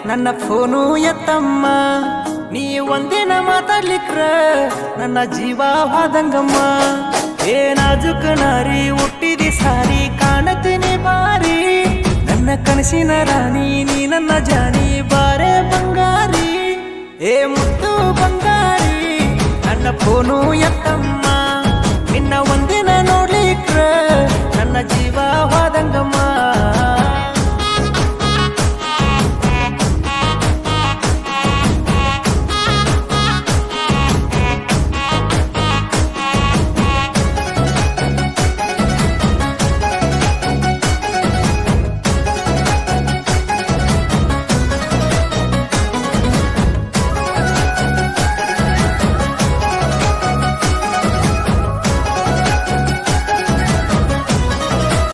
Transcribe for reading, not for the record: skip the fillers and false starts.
ನನ್ನ ಫೋನು ಎತ್ತಮ್ಮ, ನೀ ಒಂದಿನ ಮಾತಾಡ್ಲಿಕ್ರ ನನ್ನ ಜೀವ ಹೋದಂಗಮ್ಮ. ಏನಾಜುಕ ನಾರಿ ಹುಟ್ಟಿದಿ ಸಾರಿ, ಕಾಣತೀನಿ ಬಾರಿ ನನ್ನ ಕನಸಿನ ರಾಣಿ, ನೀ ನನ್ನ ಜಾನಿ ಬಾರೆ ಬಂಗಾರಿ. ಏ ಮುತ್ತು ಬಂಗಾರಿ ನನ್ನ ಫೋನು ಎತ್ತಮ್ಮ, ನಿನ್ನ ಒಂದಿನ ನೋಡ್ಲಿಕ್ರ ನನ್ನ ಜೀವ